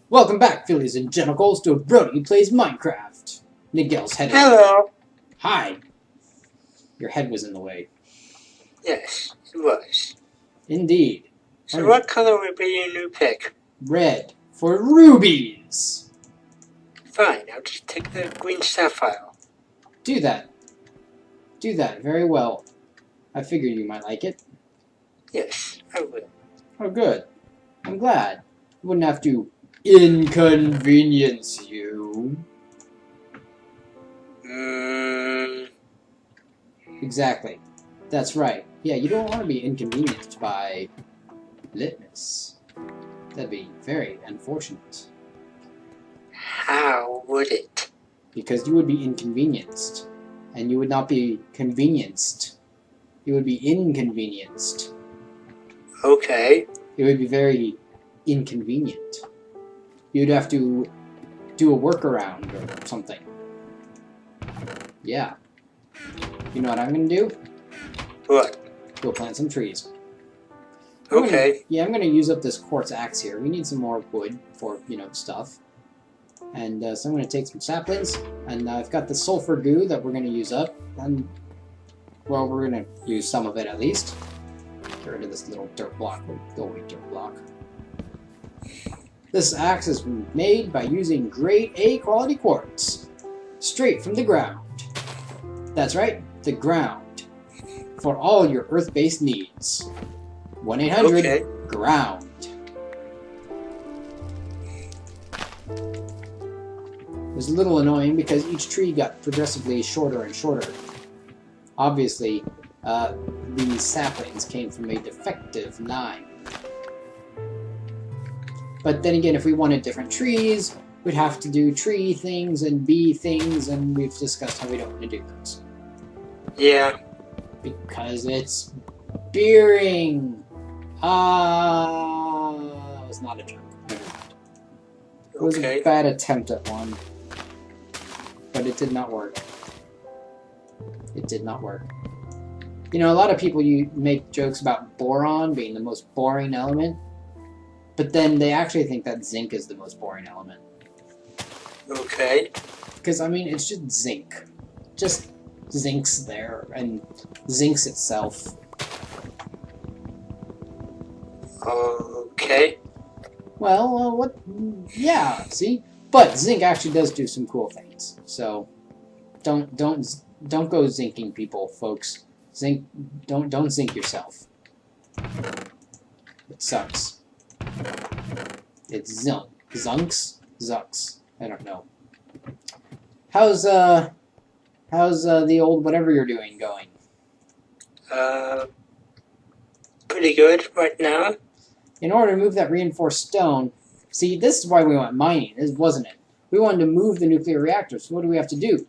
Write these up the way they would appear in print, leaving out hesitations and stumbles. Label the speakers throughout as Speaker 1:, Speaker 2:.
Speaker 1: Welcome back, Phillies and Genitals, to Brody Plays Minecraft. Miguel's head.
Speaker 2: Hello.
Speaker 1: Hi. Your head was in the way.
Speaker 2: Yes, it was.
Speaker 1: Indeed.
Speaker 2: So what color would be your new pick?
Speaker 1: Red. For rubies.
Speaker 2: Fine, I'll just take the green sapphire.
Speaker 1: Do that. Do that very well. I figured you might like it.
Speaker 2: Yes, I will.
Speaker 1: Oh, good. I'm glad. I wouldn't have to inconvenience you. Exactly. That's right. Yeah, you don't want to be inconvenienced by litmus. That'd be very unfortunate.
Speaker 2: How would it?
Speaker 1: Because you would be inconvenienced. And you would not be convenienced. You would be inconvenienced.
Speaker 2: Okay.
Speaker 1: It would be very inconvenient. You'd have to do a workaround or something. Yeah. You know what I'm gonna do?
Speaker 2: What?
Speaker 1: Go plant some trees.
Speaker 2: Okay.
Speaker 1: I'm gonna use up this quartz axe here. We need some more wood for, stuff. And so I'm gonna take some saplings, and I've got the sulfur goo that we're gonna use up. And, well, we're gonna use some of it at least. Get rid of this little dirt block. Go away, dirt block. This axe is made by using grade A quality quartz. Straight from the ground. That's right, the ground. For all your earth-based needs. 1-800-GROUND. It was a little annoying because each tree got progressively shorter and shorter. Obviously, these saplings came from a defective 9. But then again, if we wanted different trees, we'd have to do tree things and bee things, and we've discussed how we don't want to do those.
Speaker 2: Yeah.
Speaker 1: Because it's beering. That was not a joke. Never mind. It was a bad attempt at one. But it did not work. It did not work. You know, a lot of people make jokes about boron being the most boring element, but then they actually think that zinc is the most boring element.
Speaker 2: Okay.
Speaker 1: Because, I mean, it's just zinc. Just zinc's there, and zinc's itself.
Speaker 2: Okay.
Speaker 1: Well, what? Yeah, see? But zinc actually does do some cool things. So, don't go zinking people, folks. Zinc, don't zinc yourself. It sucks. It's zunk. Zunks? Zucks. I don't know. How's the old whatever you're doing going?
Speaker 2: Pretty good right now.
Speaker 1: In order to move that reinforced stone, see, this is why we went mining, wasn't it? We wanted to move the nuclear reactor, so what do we have to do?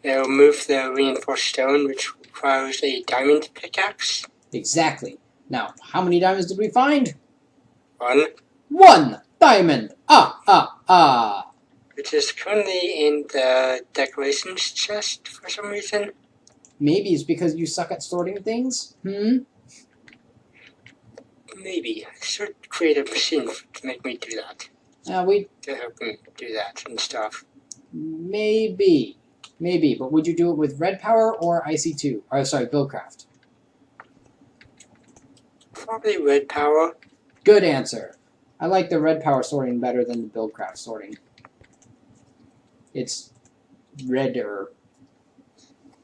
Speaker 2: Move the reinforced stone, which requires a diamond pickaxe.
Speaker 1: Exactly. Now, how many diamonds did we find?
Speaker 2: 1.
Speaker 1: 1 diamond!
Speaker 2: Which is currently in the decorations chest for some reason.
Speaker 1: Maybe it's because you suck at sorting things?
Speaker 2: Maybe. I should create a machine to make me do that. To help me do that and stuff.
Speaker 1: Maybe. Maybe, but would you do it with red power or IC2? Or, sorry, Buildcraft?
Speaker 2: Probably red power.
Speaker 1: Good answer. I like the red power sorting better than the Buildcraft sorting. It's redder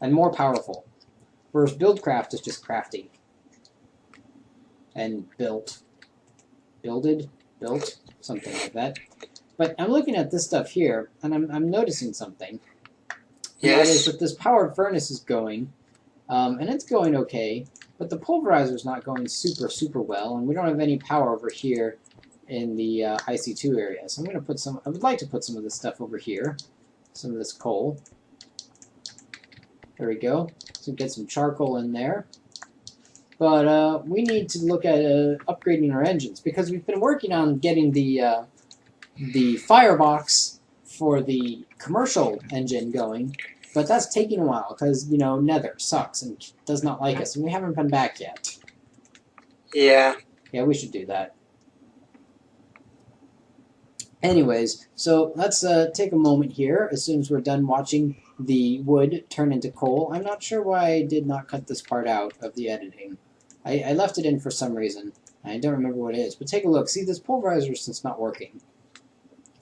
Speaker 1: and more powerful. Whereas Buildcraft is just crafty. And built, something like that. But I'm looking at this stuff here, and I'm noticing something.
Speaker 2: Yes.
Speaker 1: That is that this powered furnace is going, and it's going okay, but the pulverizer is not going super well, and we don't have any power over here in the IC2 area. So I'm going to put some. I would like to put some of this stuff over here, some of this coal. There we go. So get some charcoal in there. But we need to look at upgrading our engines, because we've been working on getting the firebox for the commercial engine going, but that's taking a while because, Nether sucks and does not like us, and we haven't been back yet.
Speaker 2: Yeah.
Speaker 1: Yeah, we should do that. Anyways, so let's take a moment here as soon as we're done watching the wood turn into coal. I'm not sure why I did not cut this part out of the editing. I left it in for some reason. I don't remember what it is, but take a look. See, this pulverizer is just not working.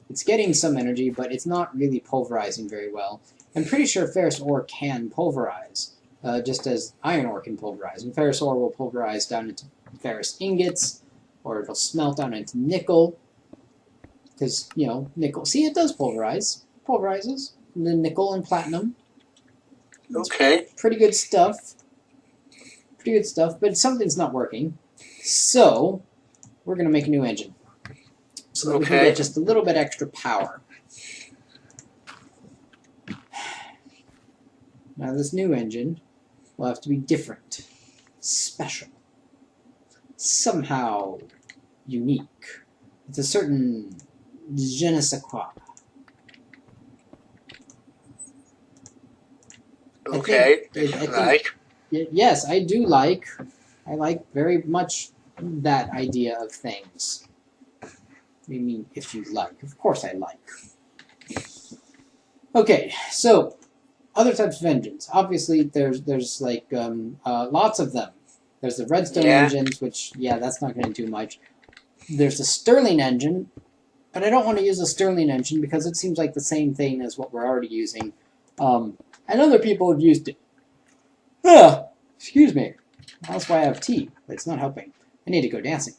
Speaker 1: It's getting some energy, but it's not really pulverizing very well. I'm pretty sure ferrous ore can pulverize, just as iron ore can pulverize. And ferrous ore will pulverize down into ferrous ingots, or it'll smelt down into nickel. Because, you know, nickel. See, it does pulverize. Pulverizes. The nickel and platinum.
Speaker 2: Okay.
Speaker 1: Pretty good stuff. Pretty good stuff, but something's not working. So, we're going to make a new engine. So that we can get just a little bit extra power. Now, this new engine will have to be different. Special. Somehow unique. It's a certain je ne sais quoi.
Speaker 2: Okay.
Speaker 1: Yes, I do like. I like very much that idea of things. I mean, if you like. Of course I like. Okay, so, other types of engines. Obviously, there's like, lots of them. There's the redstone engines, which, yeah, that's not going to do much. There's the Stirling engine, but I don't want to use a Stirling engine because it seems like the same thing as what we're already using. And other people have used it. Excuse me. That's why I have tea, but it's not helping. I need to go dancing.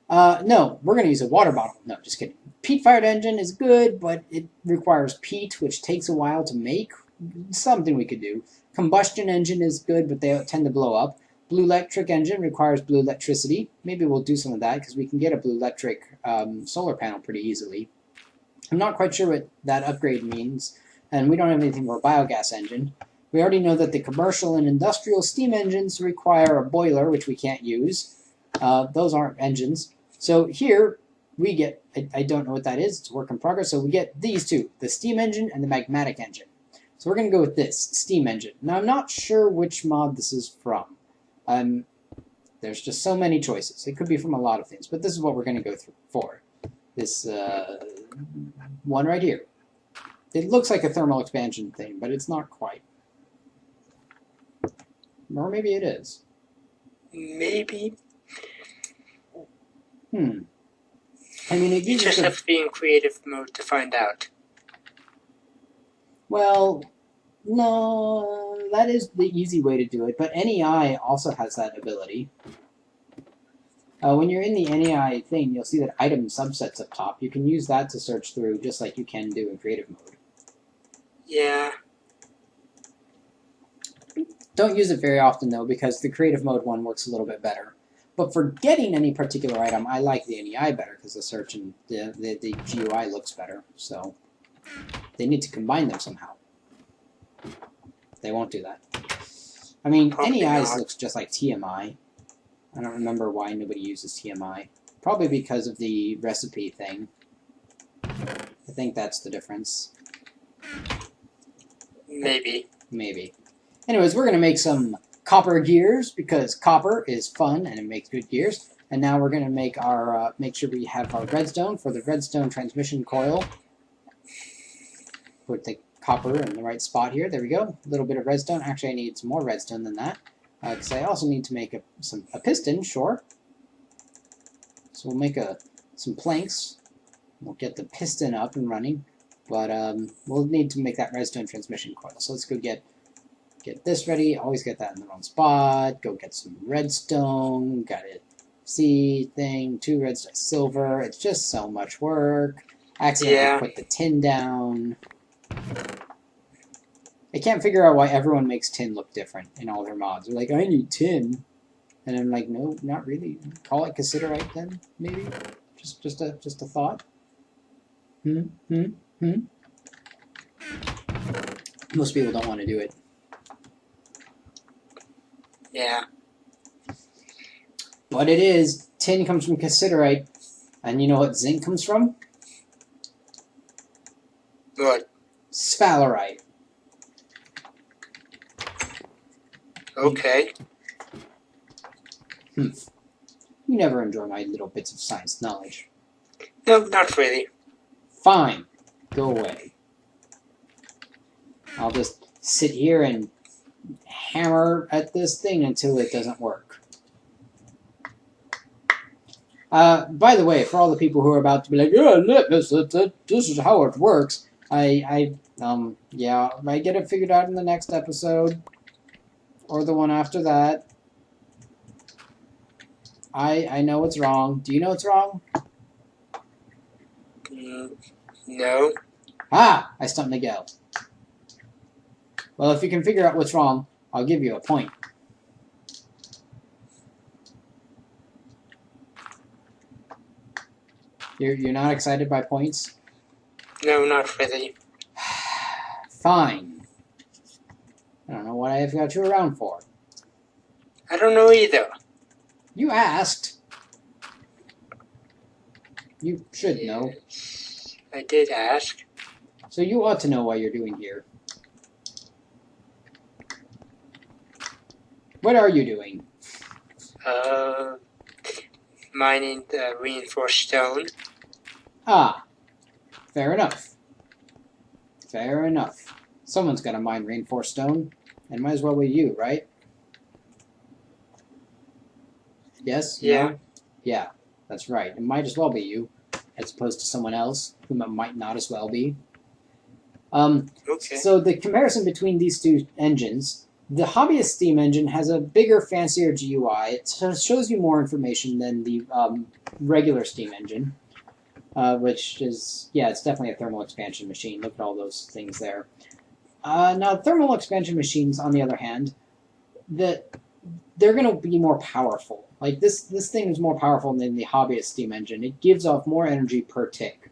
Speaker 1: No, we're going to use a water bottle. No, just kidding. Peat-fired engine is good, but it requires peat, which takes a while to make. Something we could do. Combustion engine is good, but they tend to blow up. Blue electric engine requires blue electricity. Maybe we'll do some of that because we can get a blue electric solar panel pretty easily. I'm not quite sure what that upgrade means, and we don't have anything for a biogas engine. We already know that the commercial and industrial steam engines require a boiler, which we can't use. Those aren't engines. So here we get, I don't know what that is, it's a work in progress, so we get these two, the steam engine and the magmatic engine. So we're going to go with this, steam engine. Now I'm not sure which mod this is from. There's just so many choices. It could be from a lot of things, but this is what we're going to go for. This one right here. It looks like a thermal expansion thing, but it's not quite. Or maybe it is.
Speaker 2: Maybe.
Speaker 1: I mean,
Speaker 2: you just have to be in creative mode to find out.
Speaker 1: Well, no, that is the easy way to do it, but NEI also has that ability. When you're in the NEI thing, you'll see that item subsets up top. You can use that to search through, just like you can do in creative mode.
Speaker 2: Yeah.
Speaker 1: Don't use it very often, though, because the creative mode one works a little bit better. But for getting any particular item, I like the NEI better, because the search and the GUI looks better. So they need to combine them somehow. They won't do that. I mean, NEI looks just like TMI. I don't remember why nobody uses TMI. Probably because of the recipe thing. I think that's the difference.
Speaker 2: Maybe.
Speaker 1: Maybe. Anyways, we're going to make some copper gears, because copper is fun and it makes good gears. And now we're going to make our, make sure we have our redstone for the redstone transmission coil. Put the copper in the right spot here. There we go. A little bit of redstone. Actually, I need some more redstone than that. Because I also need to make a piston, sure. So we'll make some planks. We'll get the piston up and running. But we'll need to make that redstone transmission coil. So let's go get this ready. Always get that in the wrong spot. Go get some redstone. Got it. C thing. 2 redstone. Silver. It's just so much work. Accidentally put the tin down. I can't figure out why everyone makes tin look different in all their mods. They're like, I need tin. And I'm like, no, not really. Call it cassiterite then, maybe? Just a thought. Most people don't want to do it.
Speaker 2: Yeah.
Speaker 1: But it is. Tin comes from cassiterite. And you know what zinc comes from?
Speaker 2: What?
Speaker 1: Sphalerite.
Speaker 2: Okay.
Speaker 1: You never enjoy my little bits of science knowledge.
Speaker 2: No, not really.
Speaker 1: Fine. Go away. I'll just sit here and hammer at this thing until it doesn't work. By the way, for all the people who are about to be like, yeah, look, this is how it works, yeah, I might get it figured out in the next episode, or the one after that. I know what's wrong. Do you know what's wrong?
Speaker 2: No.
Speaker 1: Ah! I stumped Miguel. Well, if you can figure out what's wrong, I'll give you a point. You're not excited by points?
Speaker 2: No, not really.
Speaker 1: Fine. I don't know what I've got you around for.
Speaker 2: I don't know either.
Speaker 1: You asked. You should know.
Speaker 2: I did ask.
Speaker 1: So you ought to know why you're doing here. What are you doing?
Speaker 2: Mining the reinforced stone.
Speaker 1: Ah, fair enough. Fair enough. Someone's got to mine reinforced stone, and might as well be you, right? Yes?
Speaker 2: Yeah.
Speaker 1: No? Yeah, that's right. It might as well be you, as opposed to someone else, whom it might not as well be.
Speaker 2: Okay.
Speaker 1: So the comparison between these two engines, the hobbyist steam engine has a bigger, fancier GUI. It shows you more information than the regular steam engine, which is, yeah, it's definitely a thermal expansion machine. Look at all those things there. Now, thermal expansion machines, on the other hand, they're going to be more powerful. Like, this thing is more powerful than the hobbyist steam engine. It gives off more energy per tick.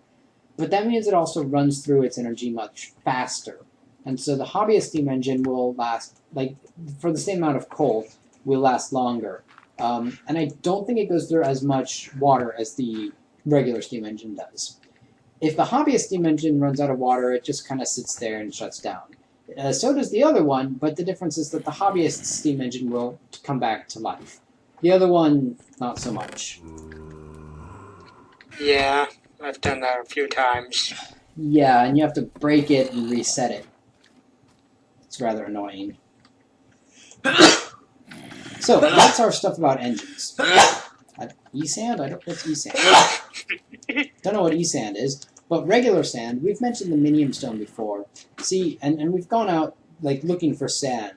Speaker 1: But that means it also runs through its energy much faster. And so the hobbyist steam engine will last, like, for the same amount of coal, will last longer. And I don't think it goes through as much water as the regular steam engine does. If the hobbyist steam engine runs out of water, it just kind of sits there and shuts down. So does the other one, but the difference is that the hobbyist steam engine will come back to life. The other one, not so much.
Speaker 2: Yeah, I've done that a few times.
Speaker 1: Yeah, and you have to break it and reset it. It's rather annoying. So, that's our stuff about engines. E-sand? I don't know what's E-sand. Don't know what E-sand is. But regular sand, we've mentioned the minium stone before. See, and we've gone out like looking for sand,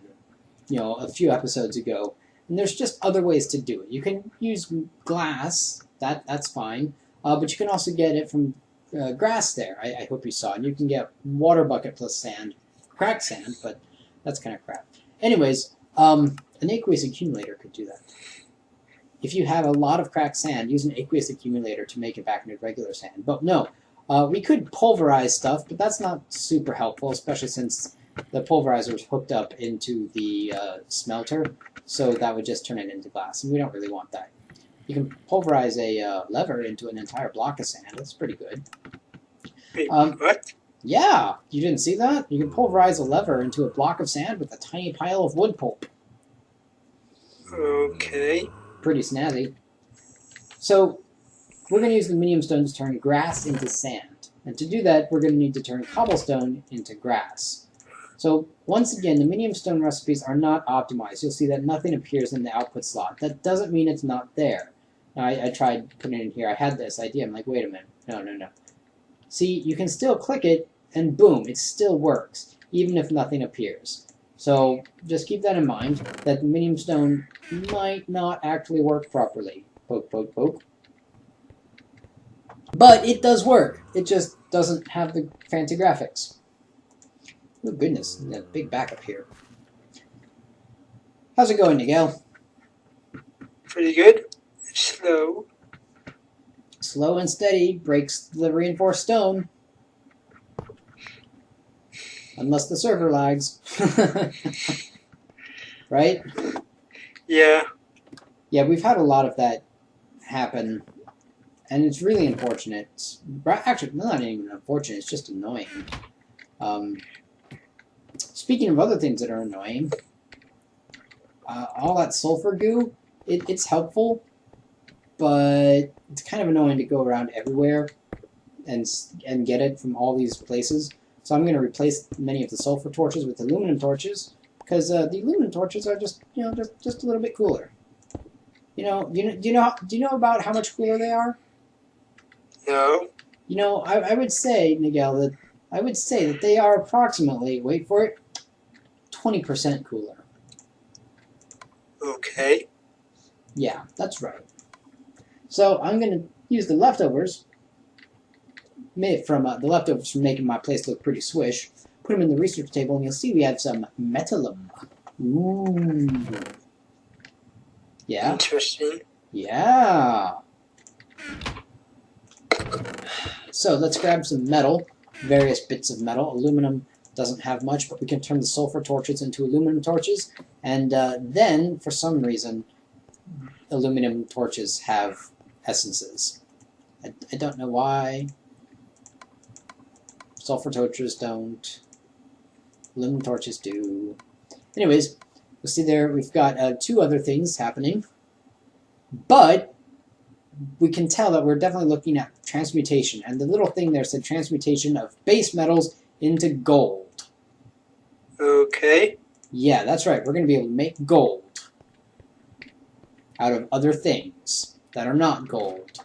Speaker 1: a few episodes ago. And there's just other ways to do it. You can use glass, that's fine. But you can also get it from grass there, I hope you saw. And you can get water bucket plus sand, cracked sand, but that's kind of crap. Anyways, an aqueous accumulator could do that. If you have a lot of cracked sand, use an aqueous accumulator to make it back into regular sand. But no, we could pulverize stuff, but that's not super helpful, especially since the pulverizer is hooked up into the smelter, so that would just turn it into glass, and we don't really want that. You can pulverize a lever into an entire block of sand. That's pretty good.
Speaker 2: Wait, what?
Speaker 1: Yeah, you didn't see that? You can pulverize a lever into a block of sand with a tiny pile of wood pulp.
Speaker 2: Okay.
Speaker 1: Pretty snazzy. So, we're going to use the minium stone to turn grass into sand. And to do that, we're going to need to turn cobblestone into grass. So, once again, the minium stone recipes are not optimized. You'll see that nothing appears in the output slot. That doesn't mean it's not there. Now, I tried putting it in here. I had this idea. I'm like, wait a minute. No. See, you can still click it, and boom, it still works, even if nothing appears. So, just keep that in mind, that the minium stone might not actually work properly. Poke, poke, poke. But it does work. It just doesn't have the fancy graphics. Oh goodness, there's a big backup here. How's it going, Miguel?
Speaker 2: Pretty good. Slow.
Speaker 1: Slow and steady breaks the reinforced stone. Unless the server lags. Right?
Speaker 2: Yeah.
Speaker 1: Yeah, we've had a lot of that happen. And it's really unfortunate. Actually, not even unfortunate, it's just annoying. Speaking of other things that are annoying, all that sulfur goo, it's helpful, but it's kind of annoying to go around everywhere and get it from all these places. So I'm going to replace many of the sulfur torches with aluminum torches, because the aluminum torches are just just a little bit cooler. Do you know about how much cooler they are?
Speaker 2: No.
Speaker 1: I would say, Miguel, that they are approximately, wait for it, 20% cooler.
Speaker 2: Okay.
Speaker 1: Yeah, that's right. So I'm going to use the leftovers from making my place look pretty swish. Put them in the research table, and you'll see we have some metallum. Ooh. Yeah.
Speaker 2: Interesting.
Speaker 1: Yeah. So let's grab some metal, various bits of metal. Aluminum doesn't have much, but we can turn the sulfur torches into aluminum torches. And then, for some reason, aluminum torches have essences. I don't know why. Sulfur torches don't. Aluminum torches do. Anyways, you'll see there we've got 2 other things happening. But we can tell that we're definitely looking at transmutation. And the little thing there said transmutation of base metals into gold.
Speaker 2: Okay.
Speaker 1: Yeah, that's right. We're going to be able to make gold out of other things that are not gold.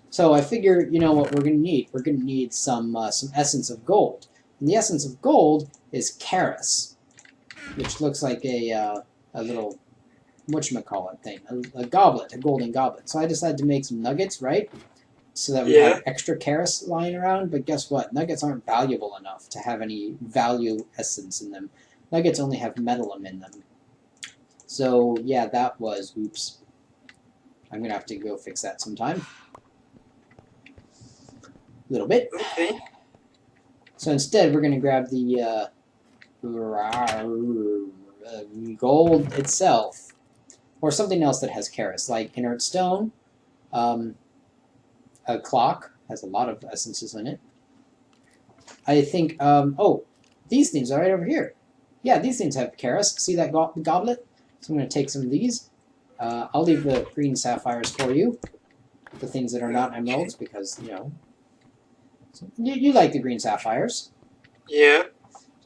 Speaker 1: So I figure, what we're going to need? We're going to need some essence of gold. And the essence of gold is Karis, which looks like a little, whatchamacallit thing, a goblet, a golden goblet. So I decided to make some nuggets, right? So that we have extra Karis lying around. But guess what? Nuggets aren't valuable enough to have any value essence in them. Nuggets only have metallum in them. So yeah, that was, oops. I'm going to have to go fix that sometime. A little bit.
Speaker 2: Okay.
Speaker 1: So instead, we're going to grab the gold itself, or something else that has Karis, like inert stone. A clock has a lot of essences in it. I think, oh, these things are right over here. Yeah, these things have Karis. See that goblet? So I'm going to take some of these. I'll leave the green sapphires for you. The things that are not emeralds, because, you like the green sapphires.
Speaker 2: Yeah.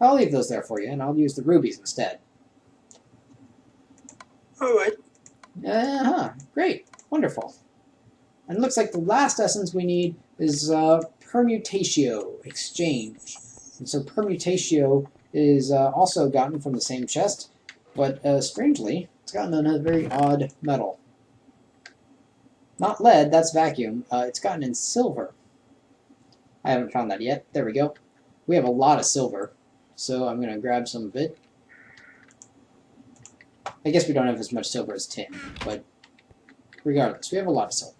Speaker 1: I'll leave those there for you, and I'll use the rubies instead.
Speaker 2: Alright.
Speaker 1: Great. Wonderful. And it looks like the last essence we need is permutatio, exchange. And so permutatio is also gotten from the same chest, but strangely, it's gotten another very odd metal. Not lead, that's vacuum. It's gotten in silver. I haven't found that yet. There we go. We have a lot of silver, so I'm going to grab some of it. I guess we don't have as much silver as tin, but regardless, we have a lot of silver.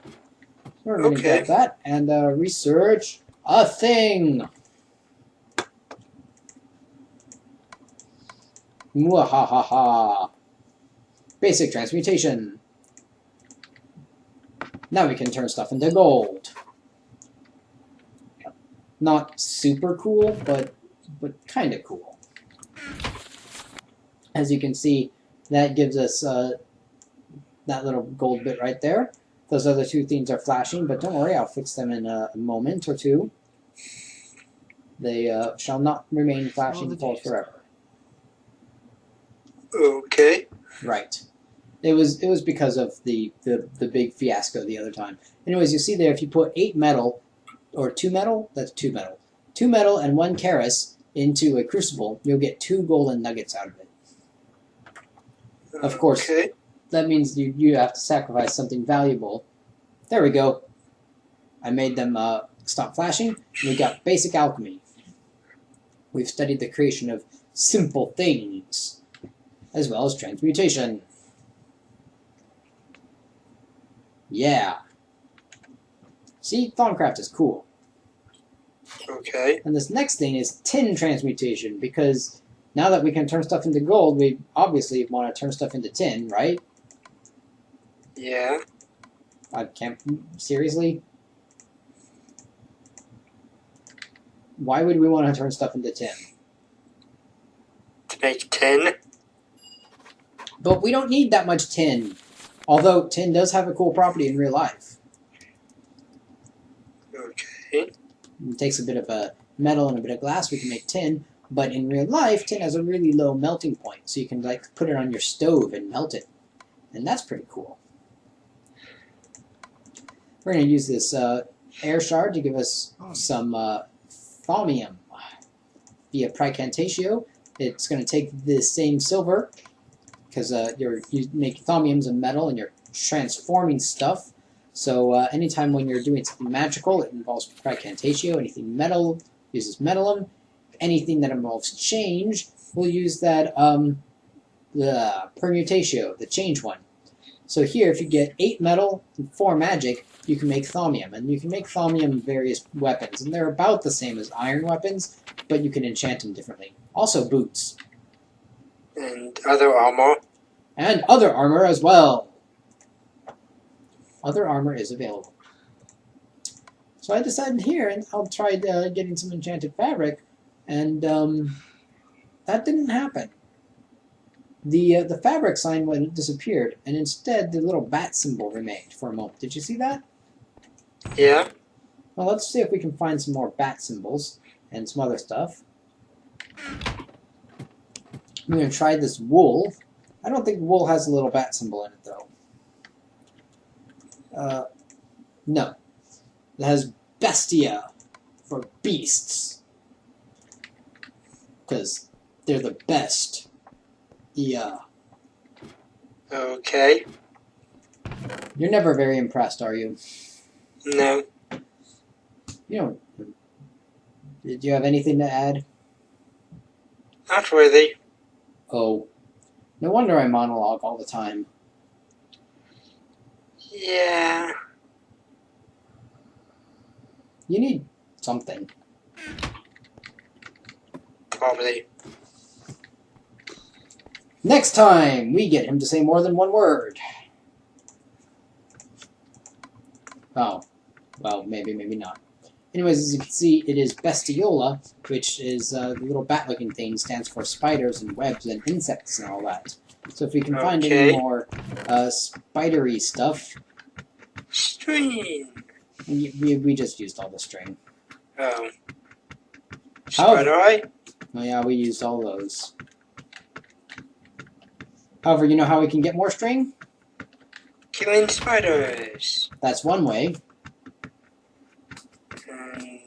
Speaker 1: So we're going to grab that and research a thing. Mwahaha. Basic transmutation. Now we can turn stuff into gold. Not super cool, but kind of cool. As you can see, that gives us that little gold bit right there. Those other 2 things are flashing, but don't worry, I'll fix them in a moment or 2. They shall not remain flashing for forever.
Speaker 2: Okay.
Speaker 1: Right. It was because of the big fiasco the other time. Anyways, you see there, if you put 8 metal, or 2 metal, that's 2 metal. 2 metal and 1 Karis into a crucible, you'll get 2 golden nuggets out of it. Of course, that means you have to sacrifice something valuable. There we go. I made them stop flashing. We got basic alchemy. We've studied the creation of simple things, as well as transmutation. Yeah. See, Thaumcraft is cool.
Speaker 2: Okay.
Speaker 1: And this next thing is tin transmutation, because now that we can turn stuff into gold, we obviously want to turn stuff into tin, right?
Speaker 2: Yeah.
Speaker 1: I can't... Seriously? Why would we want to turn stuff into tin?
Speaker 2: To make tin?
Speaker 1: But we don't need that much tin. Although tin does have a cool property in real life.
Speaker 2: Okay.
Speaker 1: It takes a bit of a metal and a bit of glass. We can make tin, but in real life, tin has a really low melting point, so you can like put it on your stove and melt it, and that's pretty cool. We're going to use this air shard to give us some thaumium via Pricantatio. It's going to take the same silver, because you make thaumium's a metal and you're transforming stuff. So anytime when you're doing something magical, it involves Pricantatio. Anything metal uses metallum. Anything that involves change, we'll use that the Permutatio, the change one. So here, if you get 8 metal and 4 magic, you can make thaumium. And you can make thaumium various weapons. And they're about the same as iron weapons, but you can enchant them differently. Also boots.
Speaker 2: And other armor.
Speaker 1: And other armor as well. Other armor is available. So I decided here, and I'll try getting some enchanted fabric, and that didn't happen. The fabric sign went disappeared, and instead the little bat symbol remained for a moment. Did you see that?
Speaker 2: Yeah.
Speaker 1: Well, let's see if we can find some more bat symbols and some other stuff. I'm going to try this wool. I don't think wool has a little bat symbol in it, though. No. It has bestia for beasts. Because they're the best. Yeah.
Speaker 2: Okay.
Speaker 1: You're never very impressed, are you?
Speaker 2: No.
Speaker 1: You don't. Did you have anything to add?
Speaker 2: Not really.
Speaker 1: Oh. No wonder I monologue all the time.
Speaker 2: Yeah.
Speaker 1: You need something.
Speaker 2: Probably.
Speaker 1: Next time, we get him to say more than one word. Oh. Well, maybe, maybe not. Anyways, as you can see, it is bestiola, which is the little bat-looking thing, stands for spiders and webs and insects and all that. So if we can find any more spidery stuff...
Speaker 2: String!
Speaker 1: We just used all the string.
Speaker 2: Oh. Spider eye?
Speaker 1: Oh yeah, we used all those. However, you know how we can get more string?
Speaker 2: Killing spiders.
Speaker 1: That's one way.
Speaker 2: And,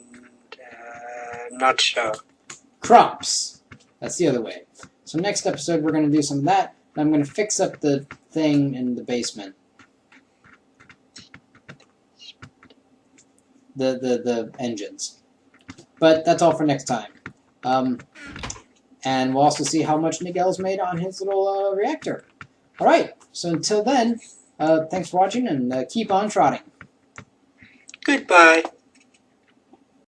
Speaker 2: not sure.
Speaker 1: Crops. That's the other way. So next episode we're going to do some of that. And I'm going to fix up the thing in the basement. The engines. But that's all for next time. And we'll also see how much Miguel's made on his little reactor. Alright, so until then, thanks for watching and keep on trotting.
Speaker 2: Goodbye.